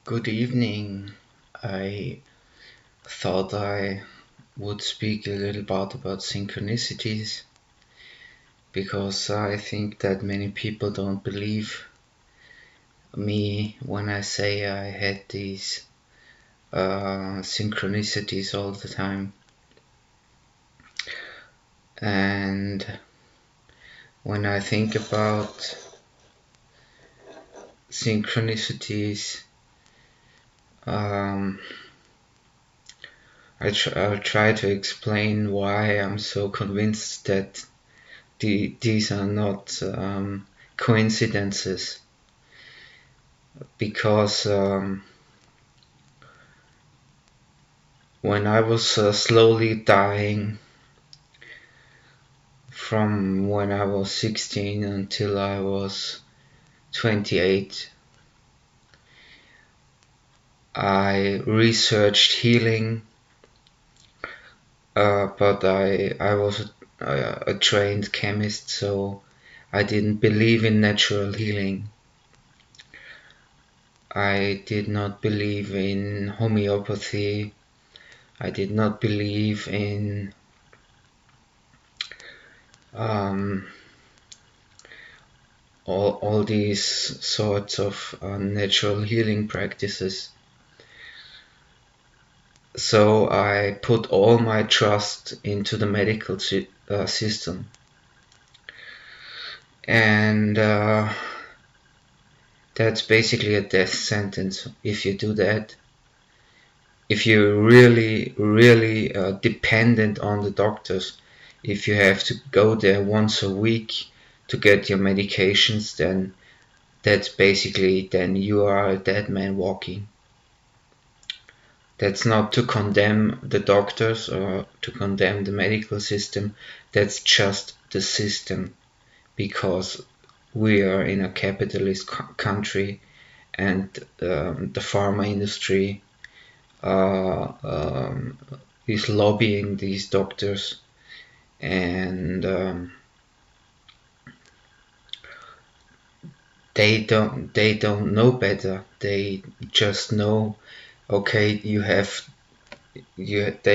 Good evening. I thought I would speak a little bit about synchronicities because I think that many people don't believe me when I say I had these synchronicities all the time. And when I think about synchronicities, um, I'll try to explain why I'm so convinced that these are not coincidences, because when I was slowly dying from when I was 16 until I was 28, I researched healing, but I was a trained chemist, so I didn't believe in natural healing. I did not believe in homeopathy. I did not believe in um, all these sorts of natural healing practices. So I put all my trust into the medical system. And that's basically a death sentence if you do that. If you're really dependent on the doctors, if you have to go there once a week to get your medications, then that's basically, then you are a dead man walking. That's not to condemn the doctors or to condemn the medical system, that's just the system, because we are in a capitalist country, and the pharma industry is lobbying these doctors, and they don't know better. They just know, okay, they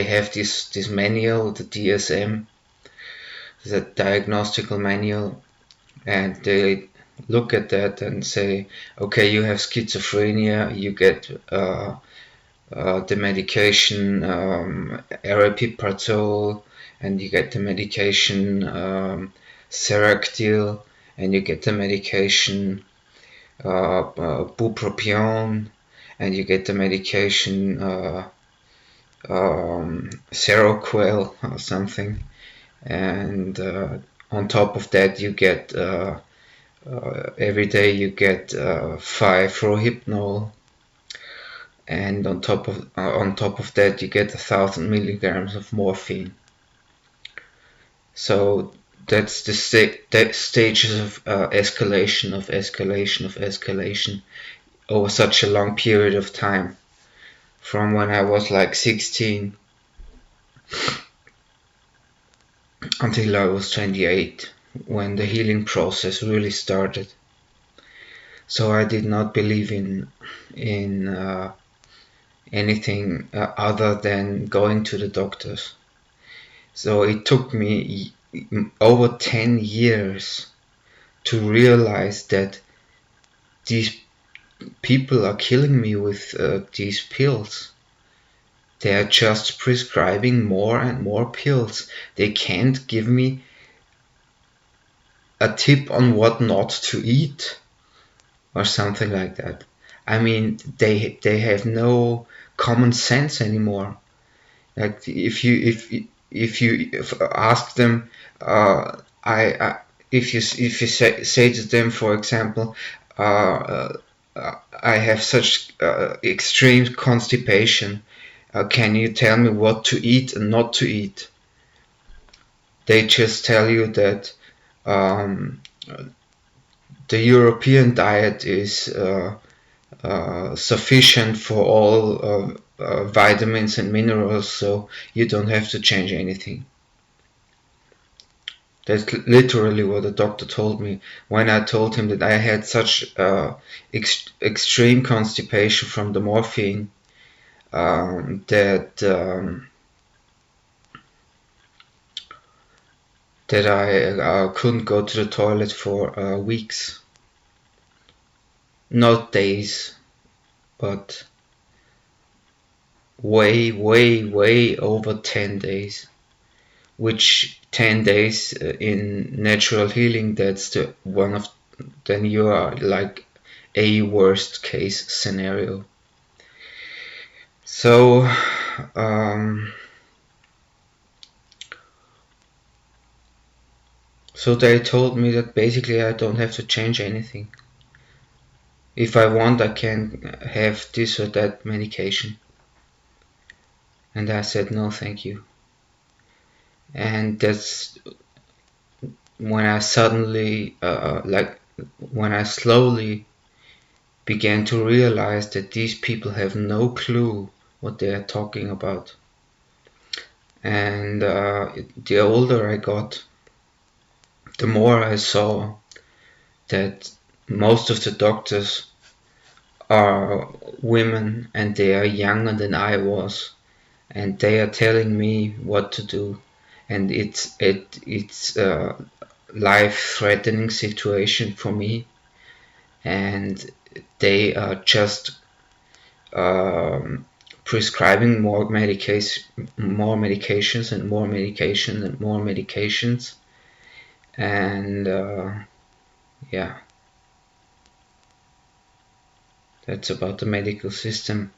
have this manual, the DSM, the diagnostical manual, and they look at that and say, okay, you have schizophrenia, you get the medication aripiprazole, and you get the medication Seractil, and you get the medication bupropion, and you get the medication Seroquel or something, and on top of that you get every day you get 5-Rohypnol, and on top of that you get 1,000 milligrams of morphine. So that's the stages of escalation over such a long period of time, from when I was like 16 until I was 28, when the healing process really started. So I did not believe in anything other than going to the doctors. So it took me over 10 years to realize that these people are killing me with these pills. They are just prescribing more and more pills. They can't give me a tip on what not to eat or something like that. I mean, they have no common sense anymore. Like if you ask them, I if you say to them, for example, I have such extreme constipation. Can you tell me what to eat and not to eat? They just tell you that um, the European diet is sufficient for all vitamins and minerals, so you don't have to change anything. That's literally what the doctor told me when I told him that I had such extreme constipation from the morphine, that I couldn't go to the toilet for weeks, not days, but way over 10 days. Which 10 days in natural healing, that's the one of, then you are like a worst case scenario. So so they told me that basically I don't have to change anything. If I want, I can have this or that medication. And I said no, thank you. And that's when I suddenly, when I slowly began to realize that these people have no clue what they are talking about. And the older I got, the more I saw that most of the doctors are women and they are younger than I was, and they are telling me what to do, and it's a life-threatening situation for me, and they are just um, prescribing more medications and more medication and more medications, and yeah, that's about the medical system.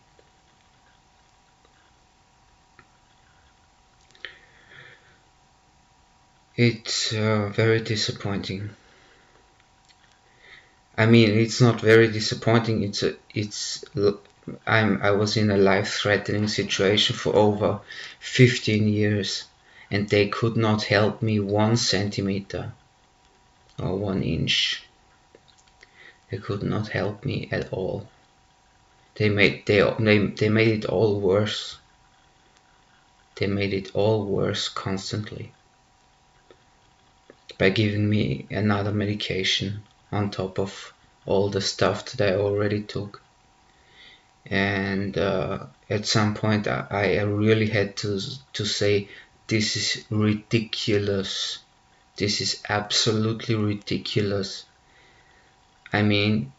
It's very disappointing. I mean, it's not very disappointing. I was in a life-threatening situation for over 15 years, and they could not help me 1 centimeter or 1 inch. They could not help me at all. They made it all worse. They made it all worse constantly by giving me another medication on top of all the stuff that I already took. And at some point I really had to say, this is ridiculous. This is absolutely ridiculous. I mean,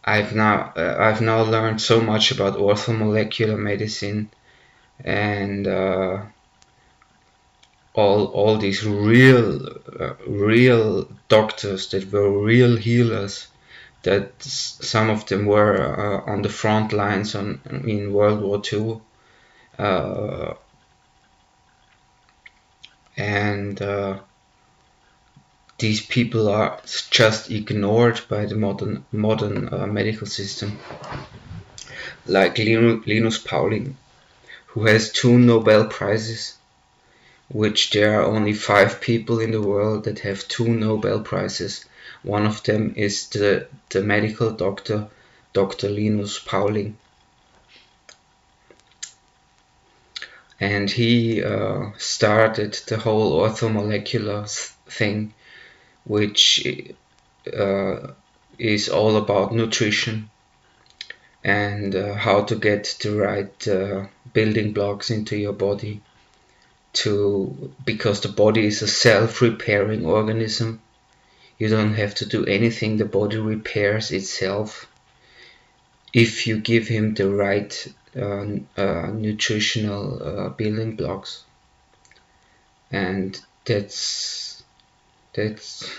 I've now learned so much about orthomolecular medicine, and all these real doctors that were real healers, that some of them were on the front lines in World War II, and these people are just ignored by the modern medical system, like Linus Pauling, who has 2 Nobel Prizes, which there are only 5 people in the world that have 2 Nobel Prizes. One of them is the medical doctor, Dr. Linus Pauling. And he started the whole orthomolecular thing, which is all about nutrition and how to get the right building blocks into your body, because the body is a self-repairing organism. You don't have to do anything, the body repairs itself if you give him the right nutritional building blocks. And that's that's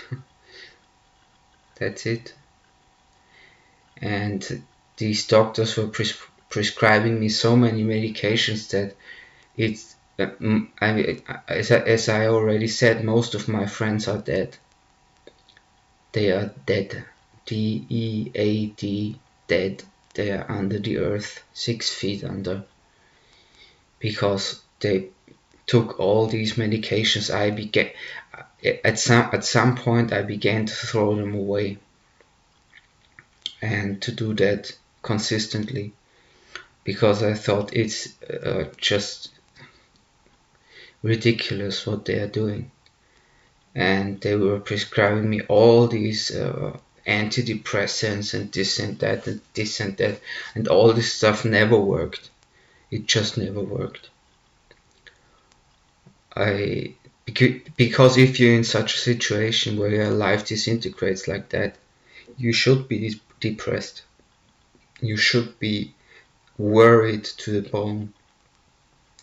it. And these doctors were prescribing me so many medications that it's as I already said, most of my friends are dead. They are dead. DEAD, dead. They are under the earth, 6 feet under, because they took all these medications. At some point I began to throw them away, and to do that consistently, because I thought it's just ridiculous what they are doing. And they were prescribing me all these antidepressants and this and that and this and that, and all this stuff never worked. It just never worked. Because if you're in such a situation where your life disintegrates like that, you should be depressed. You should be worried to the bone.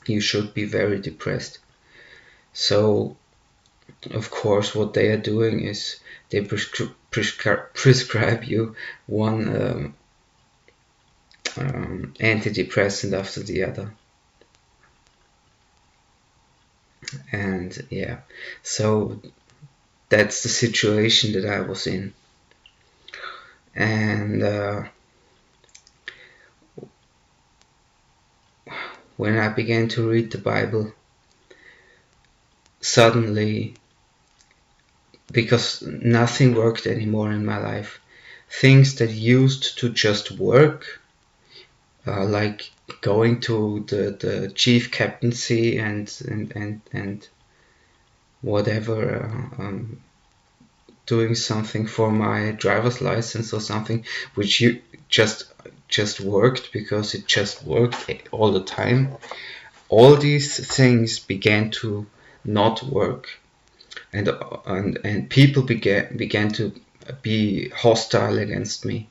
You should be very depressed. So, of course, what they are doing is they prescribe you one antidepressant after the other. And yeah, so that's the situation that I was in. And when I began to read the Bible, suddenly, because nothing worked anymore in my life, things that used to just work, like going to the chief captaincy and whatever, doing something for my driver's license or something, which you just worked because it just worked all the time. All these things began to not work, and people began to be hostile against me.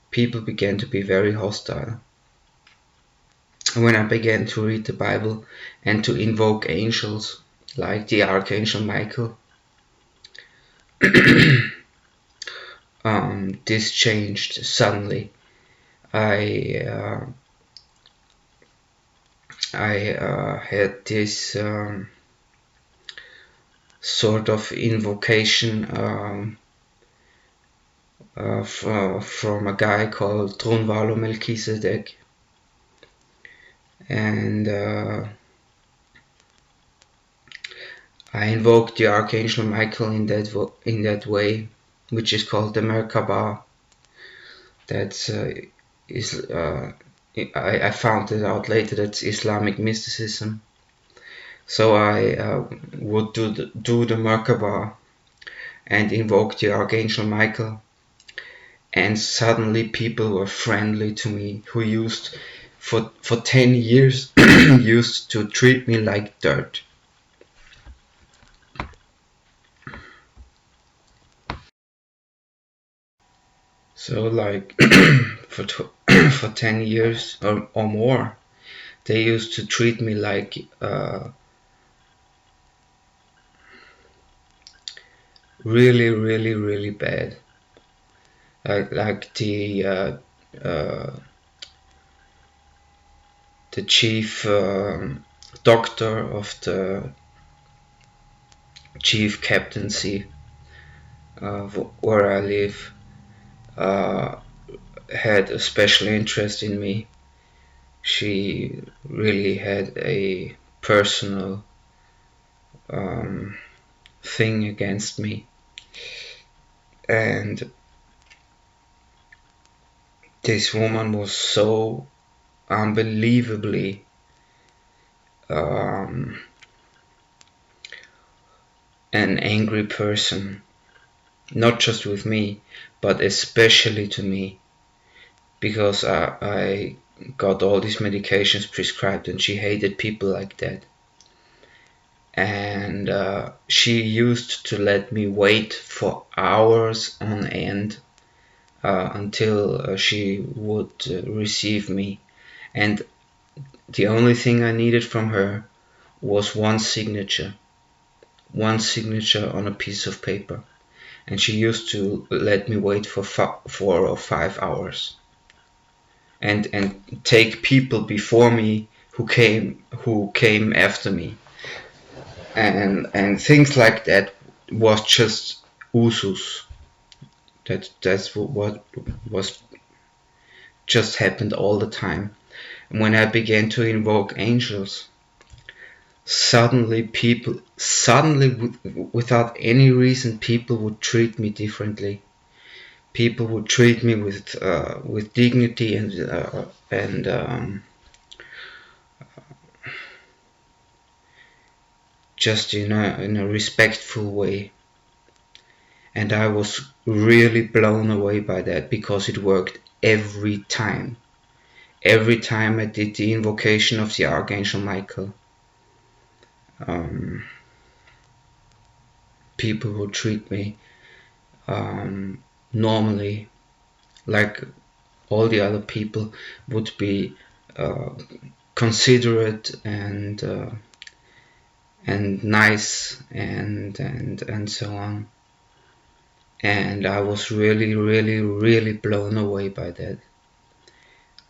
People began to be very hostile. When I began to read the Bible and to invoke angels like the Archangel Michael, this changed suddenly. I had this sort of invocation from a guy called Trunvalo Melchizedek, and I invoked the Archangel Michael in that way, which is called the Merkaba. That's I found it out later. That's Islamic mysticism. So I would do the Merkaba and invoke the Archangel Michael, and suddenly people were friendly to me who used for 10 years used to treat me like dirt. So like for 10 years or more, they used to treat me like really, really, really bad. Like the chief doctor of the chief captaincy where I live had a special interest in me. She really had a personal thing against me, and this woman was so unbelievably an angry person, not just with me, but especially to me, because I got all these medications prescribed and she hated people like that. And she used to let me wait for hours on end until she would receive me. And the only thing I needed from her was one signature on a piece of paper. And she used to let me wait for 4 or 5 hours, and take people before me who came after me, and things like that was just usus. That's what was just happened all the time. And when I began to invoke angels, suddenly without any reason, people would treat me differently. People would treat me with dignity and just in a respectful way. And I was really blown away by that, because it worked every time. Every time I did the invocation of the Archangel Michael, people would treat me normally, like all the other people, would be considerate and nice and so on. And I was really blown away by that.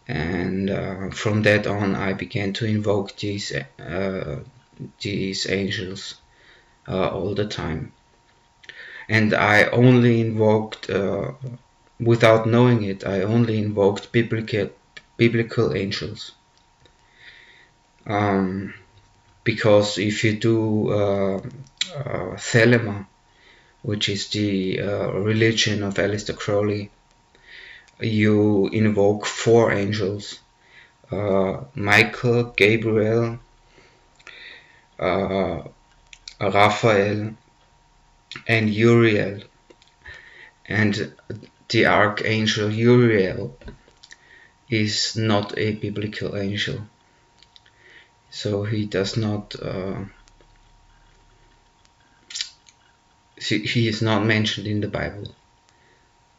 And from that on, I began to invoke these angels all the time. And I only invoked, without knowing it, I only invoked biblical angels. Because if you do Thelema, which is the religion of Aleister Crowley, you invoke 4 angels: Michael, Gabriel, Raphael, and Uriel. And the Archangel Uriel is not a biblical angel, so he does not he is not mentioned in the Bible.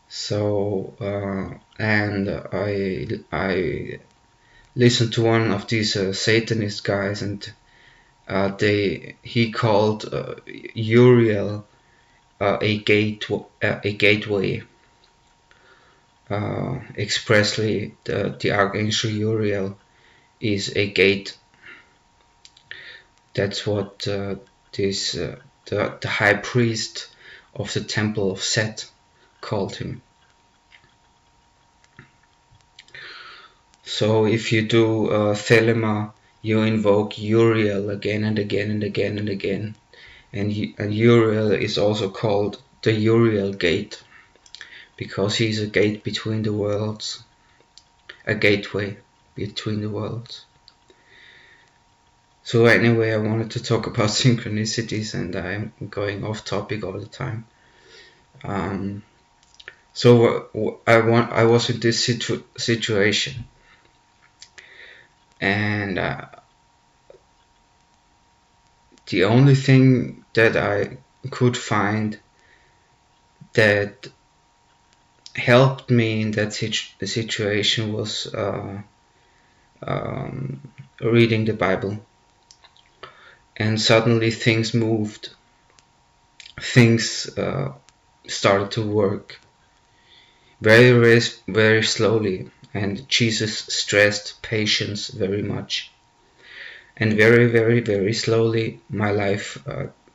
So and I listened to one of these Satanist guys, and he called Uriel a gateway. Expressly, the Archangel Uriel is a gate. That's what the high priest of the temple of Set called him. So if you do Thelema, you invoke Uriel again and again and again and again. And Uriel is also called the Uriel Gate, because he's a gate between the worlds, a gateway between the worlds. So anyway, I wanted to talk about synchronicities, and I'm going off topic all the time. So I was in this situation, and the only thing that I could find that helped me in that situation was reading the Bible. And suddenly things moved. Things started to work very slowly, and Jesus stressed patience very much. And very slowly my life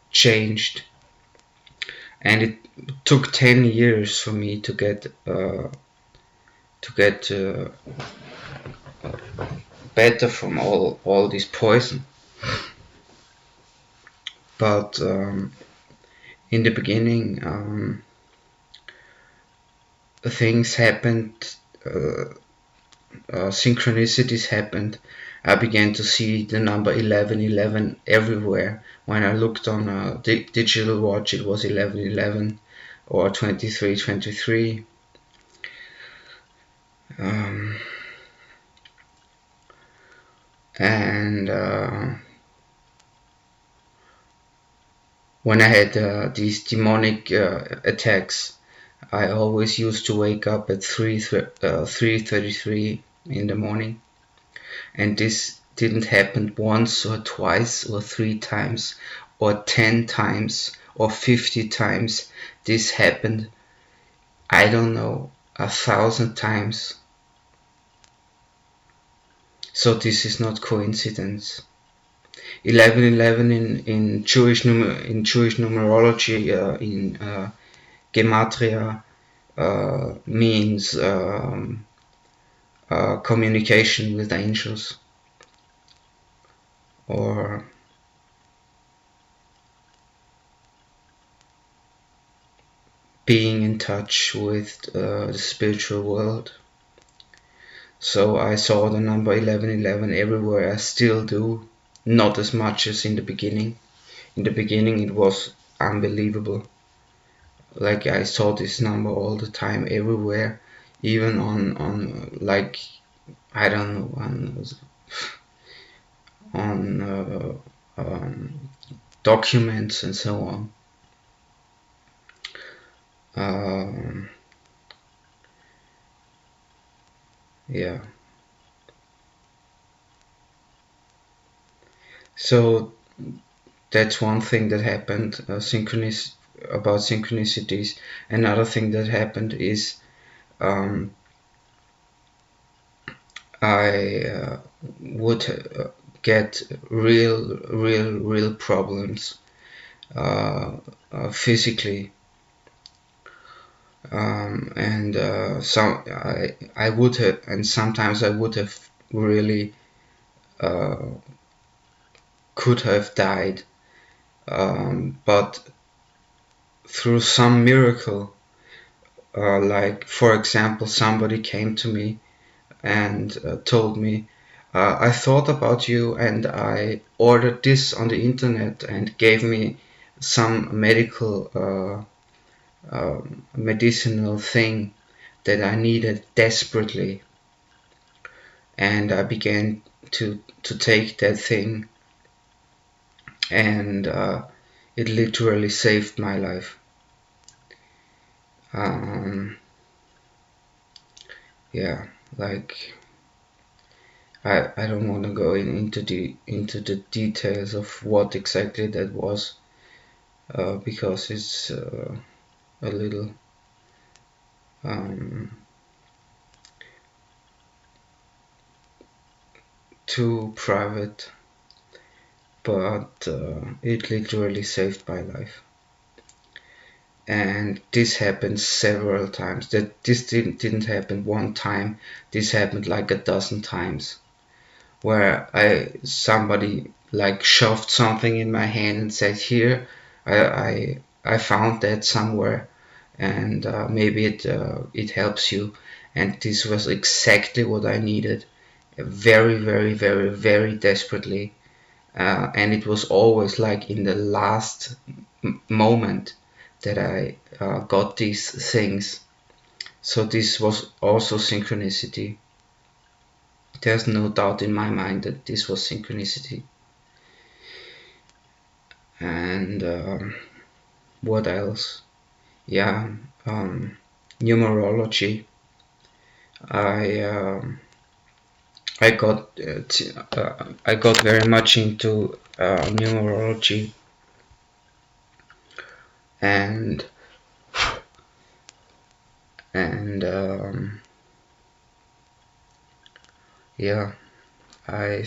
changed. And it took 10 years for me to get better from all this poison. But in the beginning, things happened, synchronicities happened. I began to see the number 1111 everywhere. When I looked on a digital watch, it was 1111 or 2323. And when I had these demonic attacks, I always used to wake up at 3:33 in the morning, and this didn't happen once or twice or 3 times or 10 times or 50 times. This happened, I don't know, 1,000 times. So this is not coincidence. 1111 in Jewish numerology, in Gematria, means communication with angels, or being in touch with the spiritual world. So I saw the number 1111 everywhere. I still do, not as much as in the beginning. in the beginning it was unbelievable. Like I saw this number all the time, everywhere, even on like I don't know on documents and so on. Um, yeah. So that's one thing that happened. About synchronicities. Another thing that happened is um, I would get real problems physically, and I would have, and sometimes I would have really uh, could have died, but through some miracle, like for example, somebody came to me and told me, I thought about you and I ordered this on the internet, and gave me some medicinal thing that I needed desperately, and I began to take that thing, and it literally saved my life. Um, yeah, like I don't want to go into the details of what exactly that was, because it's a little um, too private, but it literally saved my life. And this happened several times. That this didn't happen one time. This happened like a dozen times, where somebody like shoved something in my hand and said, "Here, I found that somewhere, and maybe it helps you." And this was exactly what I needed, very desperately. And it was always like in the last moment that I got these things. So this was also synchronicity. There's no doubt in my mind that this was synchronicity. And what else? Yeah, numerology. I um, I got very much into numerology, and and yeah, I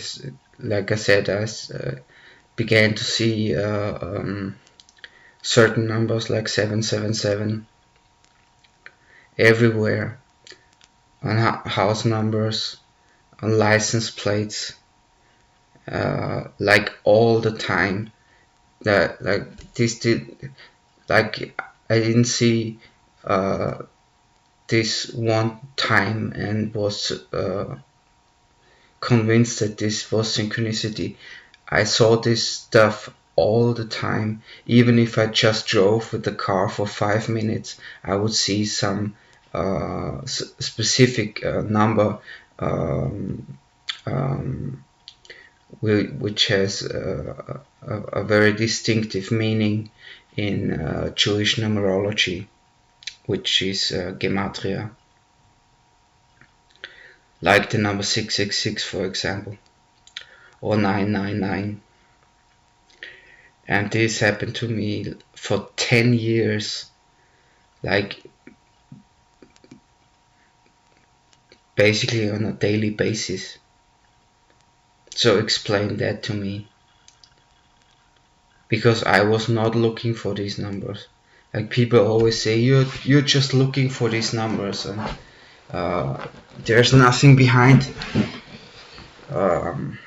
like I said, began to see certain numbers like 777 everywhere, on house numbers, on license plates, like all the time. That like this did like I didn't see uh, this one time and was convinced that this was synchronicity. I saw this stuff all the time. Even if I just drove with the car for 5 minutes, I would see some specific number, um, um, which has a very distinctive meaning in Jewish numerology, which is gematria, like the number 666, for example, or 999. And this happened to me for 10 years, like basically on a daily basis. So explain that to me, because I was not looking for these numbers. Like people always say, you're just looking for these numbers, and uh, there's nothing behind. Um,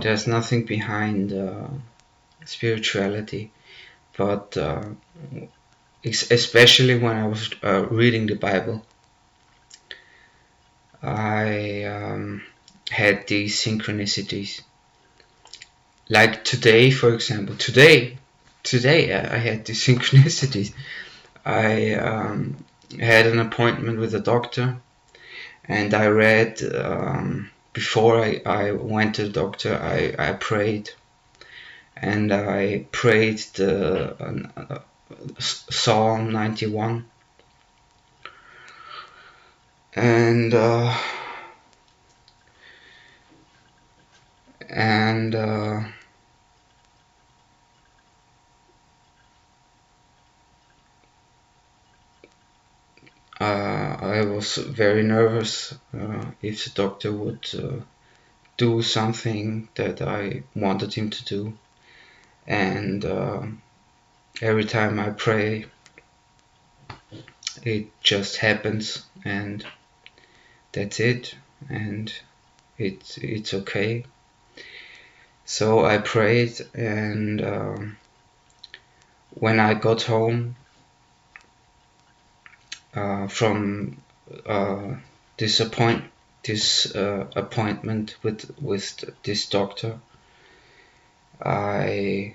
there's nothing behind spirituality, but especially when I was reading the Bible, I had these synchronicities, Like today, for example, today I had the synchronicities. I had an appointment with a doctor, and I read before I went to the doctor. I prayed, and I prayed the Psalm 91, and and I was very nervous if the doctor would do something that I wanted him to do. And every time I pray, it just happens, and that's it, and it's okay. So I prayed, and when I got home from uh, this appointment with this doctor, I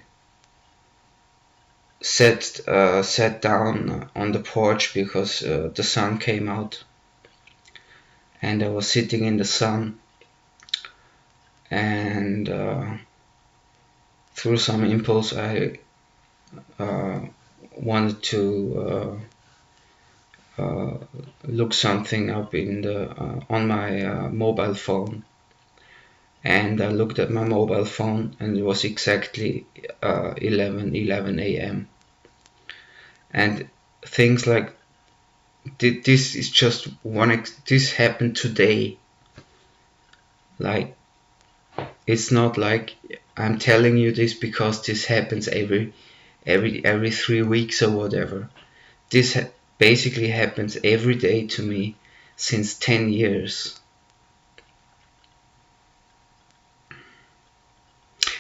sat down on the porch because the sun came out, and I was sitting in the sun, and through some impulse I uh, wanted to look something up in the on my mobile phone, and I looked at my mobile phone, and it was exactly 11:11 a.m. and things like this is just one. This happened today. Like, it's not like I'm telling you this because this happens every 3 weeks or whatever. This basically happens every day to me since 10 years.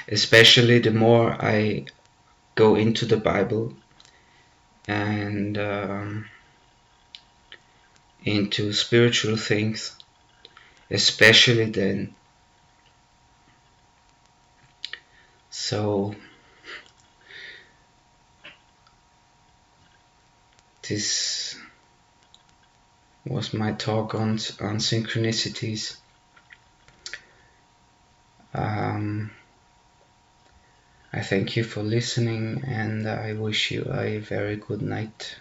Especially the more I go into the Bible and into spiritual things, especially then. So this was my talk on synchronicities. I thank you for listening, and I wish you a very good night.